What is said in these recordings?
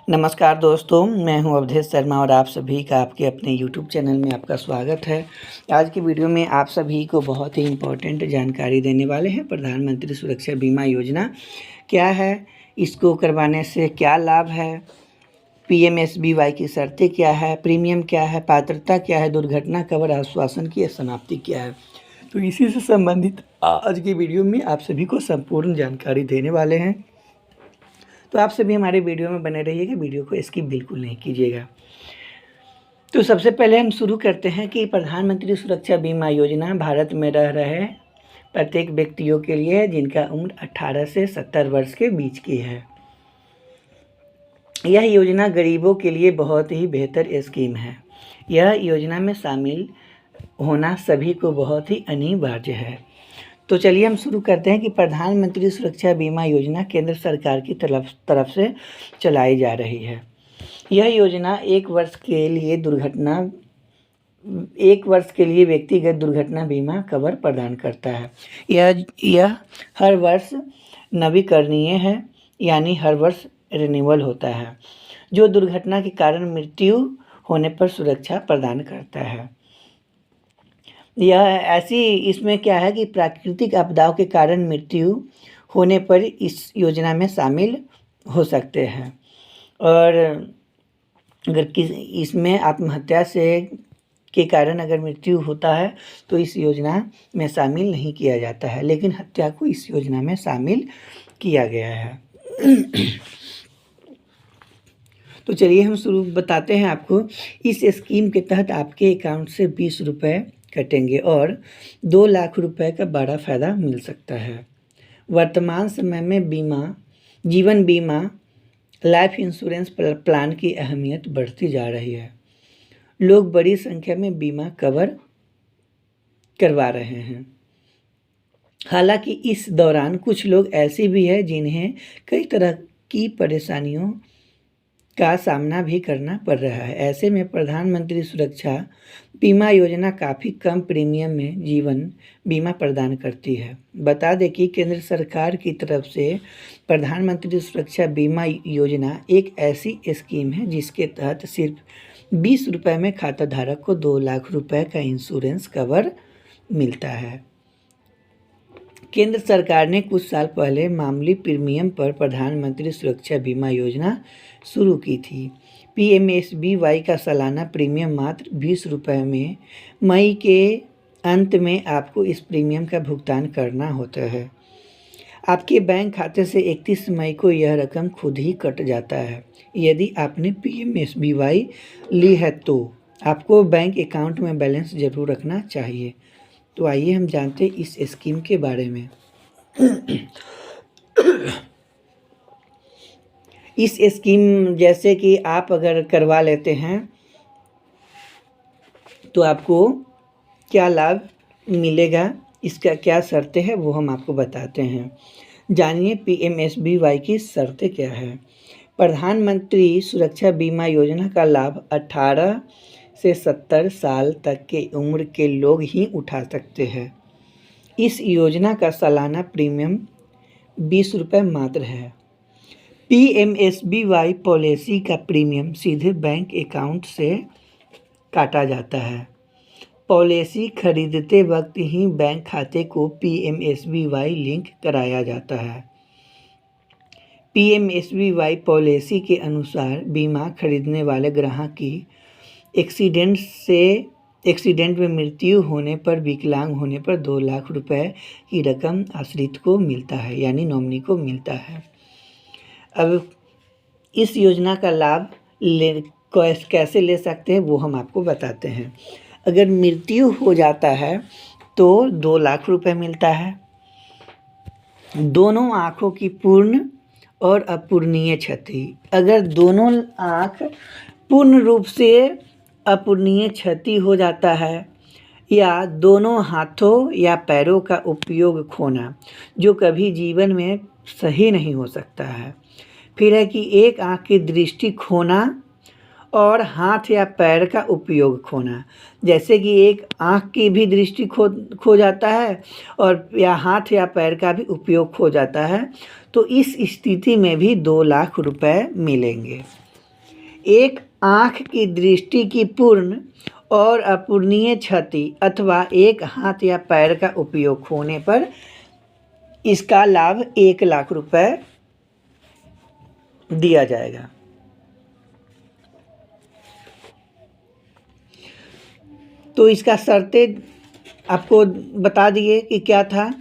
नमस्कार दोस्तों, मैं हूं अवधेश शर्मा और आप सभी का आपके अपने यूट्यूब चैनल में आपका स्वागत है। आज की वीडियो में आप सभी को बहुत ही इम्पोर्टेंट जानकारी देने वाले हैं। प्रधानमंत्री सुरक्षा बीमा योजना क्या है, इसको करवाने से क्या लाभ है, पीएमएसबीवाई की शर्तें क्या है, प्रीमियम क्या है, पात्रता क्या है, दुर्घटना कवर आश्वासन की समाप्ति क्या है। तो इसी से संबंधित आज की वीडियो में आप सभी को संपूर्ण जानकारी देने वाले हैं। तो आप सभी हमारे वीडियो में बने रहिएगा, वीडियो को स्किप बिल्कुल नहीं कीजिएगा। तो सबसे पहले हम शुरू करते हैं कि प्रधानमंत्री सुरक्षा बीमा योजना भारत में रह रहे प्रत्येक व्यक्तियों के लिए है जिनका उम्र 18 से 70 वर्ष के बीच की है। यह योजना गरीबों के लिए बहुत ही बेहतर स्कीम है। यह योजना में शामिल होना सभी को बहुत ही अनिवार्य है। तो चलिए हम शुरू करते हैं कि प्रधानमंत्री सुरक्षा बीमा योजना केंद्र सरकार की तरफ से चलाई जा रही है। यह योजना एक वर्ष के लिए व्यक्तिगत दुर्घटना बीमा कवर प्रदान करता है। यह हर वर्ष नवीकरणीय है, यानी हर वर्ष रिन्यूअल होता है, जो दुर्घटना के कारण मृत्यु होने पर सुरक्षा प्रदान करता है। इसमें क्या है कि प्राकृतिक आपदाओं के कारण मृत्यु होने पर इस योजना में शामिल हो सकते हैं, और अगर इसमें आत्महत्या के कारण अगर मृत्यु होता है तो इस योजना में शामिल नहीं किया जाता है, लेकिन हत्या को इस योजना में शामिल किया गया है। तो चलिए हम बताते हैं आपको। इस स्कीम के तहत आपके अकाउंट से 20 रुपये कटेंगे और 2 लाख रुपए का बड़ा फ़ायदा मिल सकता है। वर्तमान समय में जीवन बीमा लाइफ इंश्योरेंस प्लान की अहमियत बढ़ती जा रही है। लोग बड़ी संख्या में बीमा कवर करवा रहे हैं। हालांकि इस दौरान कुछ लोग ऐसे भी हैं जिन्हें कई तरह की परेशानियों का सामना भी करना पड़ रहा है। ऐसे में प्रधानमंत्री सुरक्षा बीमा योजना काफ़ी कम प्रीमियम में जीवन बीमा प्रदान करती है। बता दें कि केंद्र सरकार की तरफ से प्रधानमंत्री सुरक्षा बीमा योजना एक ऐसी स्कीम है जिसके तहत सिर्फ 20 रुपये में खाता धारक को 2 लाख रुपए का इंश्योरेंस कवर मिलता है। केंद्र सरकार ने कुछ साल पहले मामूली प्रीमियम पर प्रधानमंत्री सुरक्षा बीमा योजना शुरू की थी। पीएमएसबीवाई का सालाना प्रीमियम मात्र 20 रुपये में मई के अंत में आपको इस प्रीमियम का भुगतान करना होता है। आपके बैंक खाते से 31 मई को यह रकम खुद ही कट जाता है। यदि आपने पीएमएसबीवाई ली है तो आपको बैंक अकाउंट में बैलेंस जरूर रखना चाहिए। तो आइए हम जानते हैं इस स्कीम के बारे में। इस स्कीम जैसे कि आप अगर करवा लेते हैं तो आपको क्या लाभ मिलेगा, इसका क्या शर्तें हैं वो हम आपको बताते हैं। जानिए पीएमएसबीवाई की शर्तें क्या है। प्रधानमंत्री सुरक्षा बीमा योजना का लाभ 18 से 70 साल तक के उम्र के लोग ही उठा सकते हैं। इस योजना का सालाना प्रीमियम 20 रुपये मात्र है। पीएमएसबीवाई पॉलिसी का प्रीमियम सीधे बैंक अकाउंट से काटा जाता है। पॉलिसी खरीदते वक्त ही बैंक खाते को पीएमएसबीवाई लिंक कराया जाता है। पीएमएसबीवाई पॉलिसी के अनुसार बीमा खरीदने वाले ग्राहक की एक्सीडेंट में मृत्यु होने पर, विकलांग होने पर 2 लाख रुपए की रकम आश्रित को मिलता है, यानी नॉमिनी को मिलता है। अब इस योजना का लाभ कैसे ले सकते हैं वो हम आपको बताते हैं। अगर मृत्यु हो जाता है तो 2 लाख रुपए मिलता है। दोनों आँखों की पूर्ण और अपूर्णीय क्षति, अगर दोनों आँख पूर्ण रूप से अपूर्णीय क्षति हो जाता है, या दोनों हाथों या पैरों का उपयोग खोना, जो कभी जीवन में सही नहीं हो सकता है। फिर है कि एक आँख की दृष्टि खोना और हाथ या पैर का उपयोग खोना, जैसे कि एक आँख की भी दृष्टि खो जाता है और या हाथ या पैर का भी उपयोग खो जाता है, तो इस स्थिति में भी 2 लाख रुपए मिलेंगे। एक आँख की दृष्टि की पूर्ण और अपूरणीय क्षति अथवा एक हाथ या पैर का उपयोग होने पर इसका लाभ 1,00,000 रुपए दिया जाएगा। तो इसका शर्तें आपको बता दिए कि क्या था।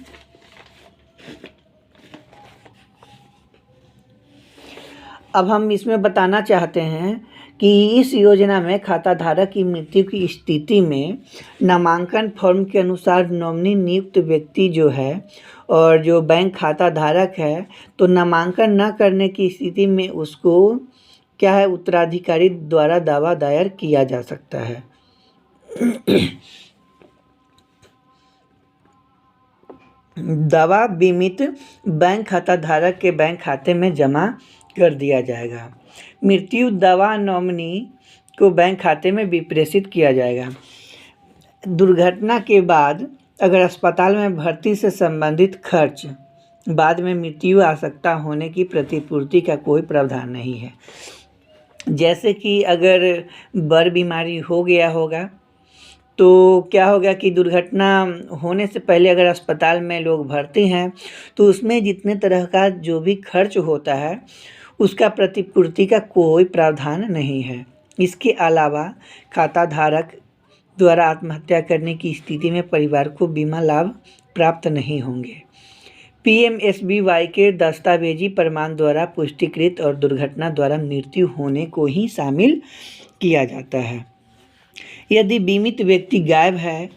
अब हम इसमें बताना चाहते हैं कि इस योजना में खाताधारक की मृत्यु की स्थिति में नामांकन फॉर्म के अनुसार नॉमिनी नियुक्त व्यक्ति जो है और जो बैंक खाता धारक है, तो नामांकन न करने की स्थिति में उसको क्या है, उत्तराधिकारी द्वारा दावा दायर किया जा सकता है। दावा बीमित बैंक खाता धारक के बैंक खाते में जमा कर दिया जाएगा। मृत्यु दावा नॉमिनी को बैंक खाते में विप्रेषित किया जाएगा। दुर्घटना के बाद अगर अस्पताल में भर्ती से संबंधित खर्च बाद में मृत्यु आवश्यकता होने की प्रतिपूर्ति का कोई प्रावधान नहीं है। जैसे कि अगर बड़ बीमारी हो गया होगा तो क्या होगा कि दुर्घटना होने से पहले अगर अस्पताल में लोग भर्ती हैं तो उसमें जितने तरह का जो भी खर्च होता है उसका प्रतिपूर्ति का कोई प्रावधान नहीं है। इसके अलावा खाता धारक द्वारा आत्महत्या करने की स्थिति में परिवार को बीमा लाभ प्राप्त नहीं होंगे। PMSBY के दस्तावेजी प्रमाण द्वारा पुष्टिकृत और दुर्घटना द्वारा मृत्यु होने को ही शामिल किया जाता है। यदि बीमित व्यक्ति गायब है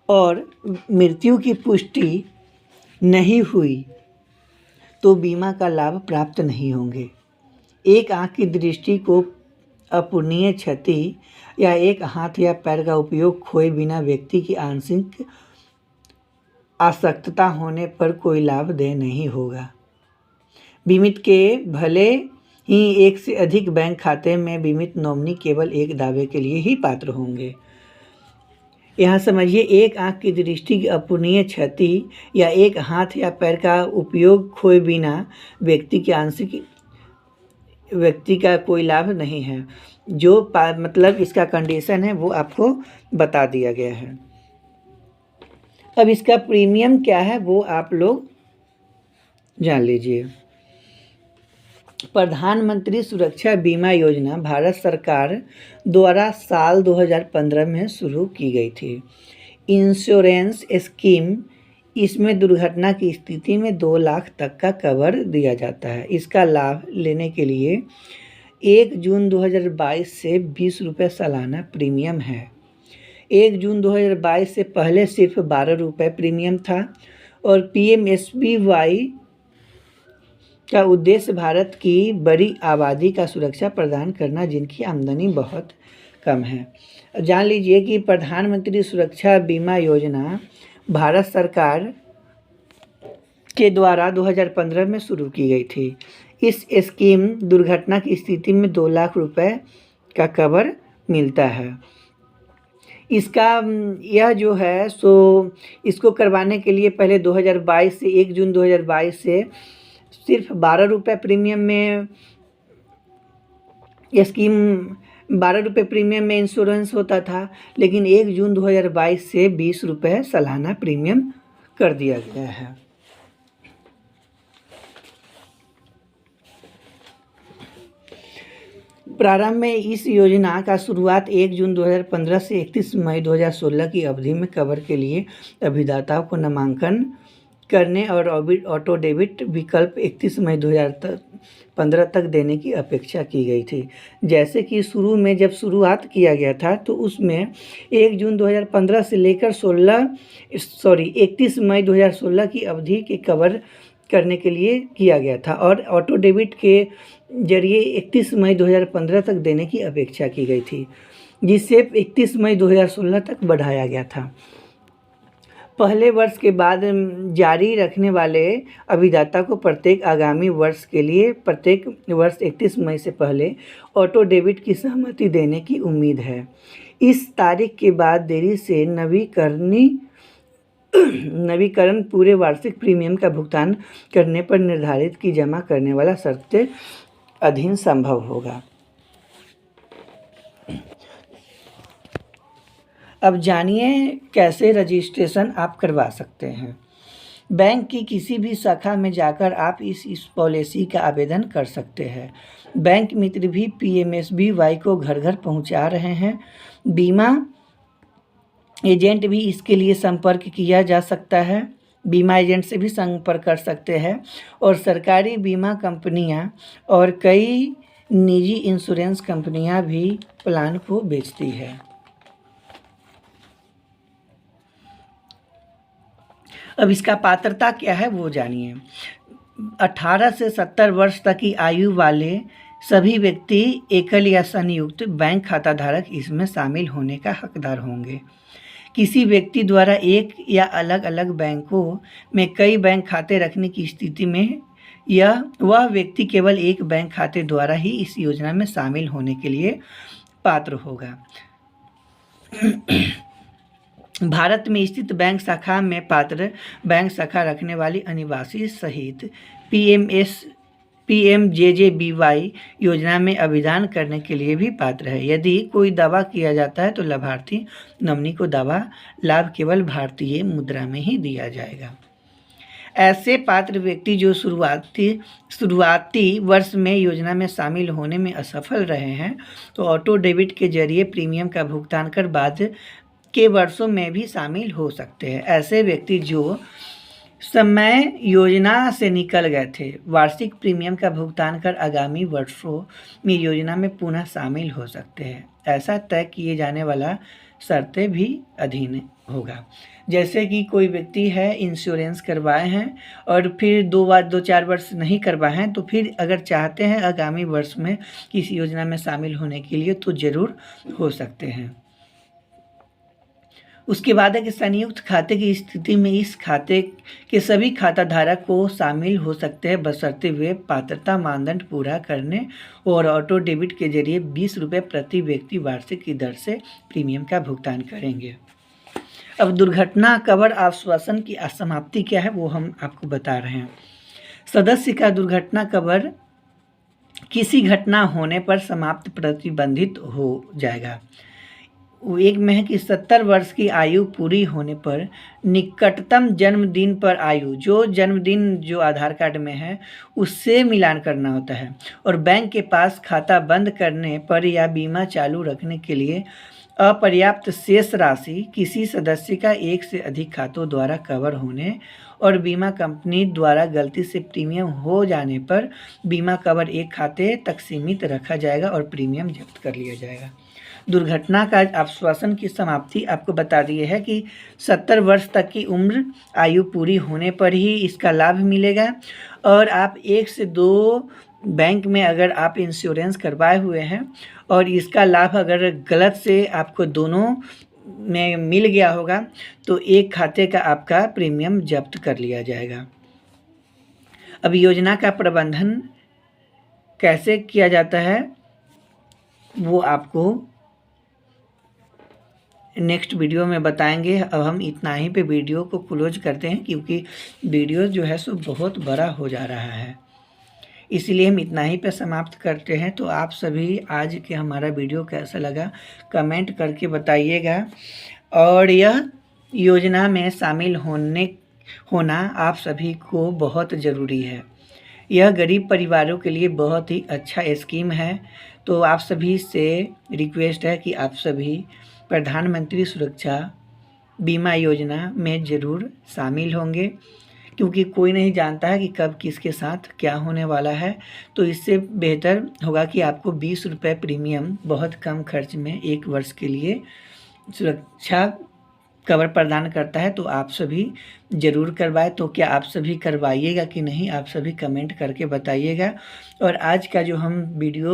और मृत्यु की पुष्टि नहीं हुई तो बीमा का लाभ प्राप्त नहीं होंगे। एक आँख की दृष्टि को अपूरणीय क्षति या एक हाथ या पैर का उपयोग खोए बिना व्यक्ति की आंशिक आवश्यकता होने पर कोई लाभ देय नहीं होगा। बीमित के भले ही एक से अधिक बैंक खाते में बीमित नॉमिनी केवल एक दावे के लिए ही पात्र होंगे। यहाँ समझिए, एक आँख की दृष्टि की अपूरणीय क्षति या एक हाथ या पैर का उपयोग खोए बिना व्यक्ति का कोई लाभ नहीं है। जो मतलब इसका कंडीशन है वो आपको बता दिया गया है। अब इसका प्रीमियम क्या है वो आप लोग जान लीजिए। प्रधानमंत्री सुरक्षा बीमा योजना भारत सरकार द्वारा साल 2015 में शुरू की गई थी। इंश्योरेंस स्कीम, इसमें दुर्घटना की स्थिति में 2 लाख तक का कवर दिया जाता है। इसका लाभ लेने के लिए 1 जून 2022 से 20 रुपये सालाना प्रीमियम है। 1 जून 2022 से पहले सिर्फ 12 रुपये प्रीमियम था और PMSBY का उद्देश्य भारत की बड़ी आबादी का सुरक्षा प्रदान करना जिनकी आमदनी बहुत कम है। जान लीजिए कि प्रधानमंत्री सुरक्षा बीमा योजना भारत सरकार के द्वारा 2015 में शुरू की गई थी। इस स्कीम दुर्घटना की स्थिति में 2 लाख रुपए का कवर मिलता है। इसका यह जो है सो इसको करवाने के लिए पहले 2022 से 1 जून 2022 से सिर्फ 12 रुपये प्रीमियम में यह स्कीम 12 रुपये प्रीमियम में इंश्योरेंस होता था, लेकिन 1 जून 2022 से 20 रुपये सालाना प्रीमियम कर दिया गया है। प्रारंभ में इस योजना का शुरुआत 1 जून 2015 से 31 मई 2016 की अवधि में कवर के लिए अभिदाताओं को नामांकन करने और ऑटो डेबिट विकल्प 31 मई 2015 तक देने की अपेक्षा की गई थी। जैसे कि शुरू में जब शुरुआत किया गया था तो उसमें 1 जून 2015 से लेकर 31 मई 2016 की अवधि के कवर करने के लिए किया गया था और ऑटो डेबिट के जरिए 31 मई 2015 तक देने की अपेक्षा की गई थी, जिससे 31 मई 2016 तक बढ़ाया गया था। पहले वर्ष के बाद जारी रखने वाले अभिदाता को प्रत्येक आगामी वर्ष के लिए प्रत्येक वर्ष 31 मई से पहले ऑटो डेबिट की सहमति देने की उम्मीद है। इस तारीख के बाद देरी से नवीकरण पूरे वार्षिक प्रीमियम का भुगतान करने पर निर्धारित की जमा करने वाला शर्तें अधीन संभव होगा। अब जानिए कैसे रजिस्ट्रेशन आप करवा सकते हैं। बैंक की किसी भी शाखा में जाकर आप इस पॉलिसी का आवेदन कर सकते हैं। बैंक मित्र भी PMSBY को घर घर पहुंचा रहे हैं। बीमा एजेंट भी इसके लिए संपर्क किया जा सकता है। बीमा एजेंट से भी संपर्क कर सकते हैं और सरकारी बीमा कंपनियां और कई निजी इंश्योरेंस कंपनियां भी प्लान को बेचती है। अब इसका पात्रता क्या है वो जानिए। 18 से 70 वर्ष तक की आयु वाले सभी व्यक्ति एकल या संयुक्त बैंक खाता धारक इसमें शामिल होने का हकदार होंगे। किसी व्यक्ति द्वारा एक या अलग अलग बैंकों में कई बैंक खाते रखने की स्थिति में वह व्यक्ति केवल एक बैंक खाते द्वारा ही इस योजना में शामिल होने के लिए पात्र होगा। भारत में स्थित बैंक शाखा में पात्र बैंक शाखा रखने वाली अनिवासी सहित PMJJBY योजना में आवेदन करने के लिए भी पात्र है। यदि कोई दावा किया जाता है तो लाभार्थी नॉमिनी को दावा लाभ केवल भारतीय मुद्रा में ही दिया जाएगा। ऐसे पात्र व्यक्ति जो शुरुआती वर्ष में योजना में शामिल होने में असफल रहे हैं तो ऑटो डेबिट के जरिए प्रीमियम का भुगतान कर बाद के वर्षों में भी शामिल हो सकते हैं। ऐसे व्यक्ति जो समय योजना से निकल गए थे वार्षिक प्रीमियम का भुगतान कर आगामी वर्षों में योजना में पुनः शामिल हो सकते हैं। ऐसा तय किए जाने वाला शर्तें भी अधीन होगा। जैसे कि कोई व्यक्ति है इंश्योरेंस करवाए हैं और फिर 2-4 वर्ष नहीं करवाए हैं तो फिर अगर चाहते हैं आगामी वर्ष में किसी योजना में शामिल होने के लिए तो ज़रूर हो सकते हैं। उसके बाद है कि संयुक्त खाते की स्थिति में इस खाते के सभी खाता धारक को शामिल हो सकते हैं बशर्ते वे पात्रता मानदंड पूरा करने और ऑटो डेबिट के जरिए 20 रुपये प्रति व्यक्ति वार्षिक की दर से प्रीमियम का भुगतान करेंगे। अब दुर्घटना कवर आश्वासन की समाप्ति क्या है वो हम आपको बता रहे हैं। सदस्य का दुर्घटना कवर किसी घटना होने पर समाप्त प्रतिबंधित हो जाएगा। वो एक में है कि 70 वर्ष की आयु पूरी होने पर निकटतम जन्मदिन पर आयु जो जन्मदिन जो आधार कार्ड में है उससे मिलान करना होता है और बैंक के पास खाता बंद करने पर या बीमा चालू रखने के लिए अपर्याप्त शेष राशि किसी सदस्य का एक से अधिक खातों द्वारा कवर होने और बीमा कंपनी द्वारा गलती से प्रीमियम हो जाने पर बीमा कवर एक खाते तक सीमित रखा जाएगा और प्रीमियम जब्त कर लिया जाएगा। दुर्घटना का आश्वासन की समाप्ति आपको बता दिए है कि 70 वर्ष तक की उम्र आयु पूरी होने पर ही इसका लाभ मिलेगा और आप 1 से 2 बैंक में अगर आप इंश्योरेंस करवाए हुए हैं और इसका लाभ अगर गलत से आपको दोनों में मिल गया होगा तो एक खाते का आपका प्रीमियम जब्त कर लिया जाएगा। अब योजना का प्रबंधन कैसे किया जाता है वो आपको नेक्स्ट वीडियो में बताएंगे। अब हम इतना ही पे वीडियो को क्लोज करते हैं क्योंकि वीडियो जो है सो बहुत बड़ा हो जा रहा है, इसलिए हम इतना ही पे समाप्त करते हैं। तो आप सभी आज के हमारा वीडियो कैसा लगा कमेंट करके बताइएगा और यह योजना में शामिल होना आप सभी को बहुत ज़रूरी है। यह गरीब परिवारों के लिए बहुत ही अच्छा स्कीम है। तो आप सभी से रिक्वेस्ट है कि आप सभी प्रधानमंत्री सुरक्षा बीमा योजना में ज़रूर शामिल होंगे क्योंकि कोई नहीं जानता है कि कब किसके साथ क्या होने वाला है। तो इससे बेहतर होगा कि आपको 20 रुपये प्रीमियम बहुत कम खर्च में 1 वर्ष के लिए सुरक्षा कवर प्रदान करता है। तो आप सभी ज़रूर करवाएं। तो क्या आप सभी करवाइएगा कि नहीं आप सभी कमेंट करके बताइएगा। और आज का जो हम वीडियो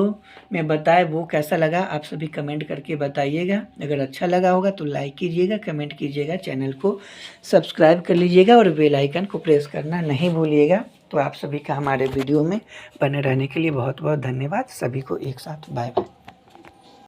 में बताए वो कैसा लगा आप सभी कमेंट करके बताइएगा। अगर अच्छा लगा होगा तो लाइक कीजिएगा, कमेंट कीजिएगा, चैनल को सब्सक्राइब कर लीजिएगा और बेल आइकन को प्रेस करना नहीं भूलिएगा। तो आप सभी का हमारे वीडियो में बने रहने के लिए बहुत बहुत धन्यवाद। सभी को एक साथ बाय बाय।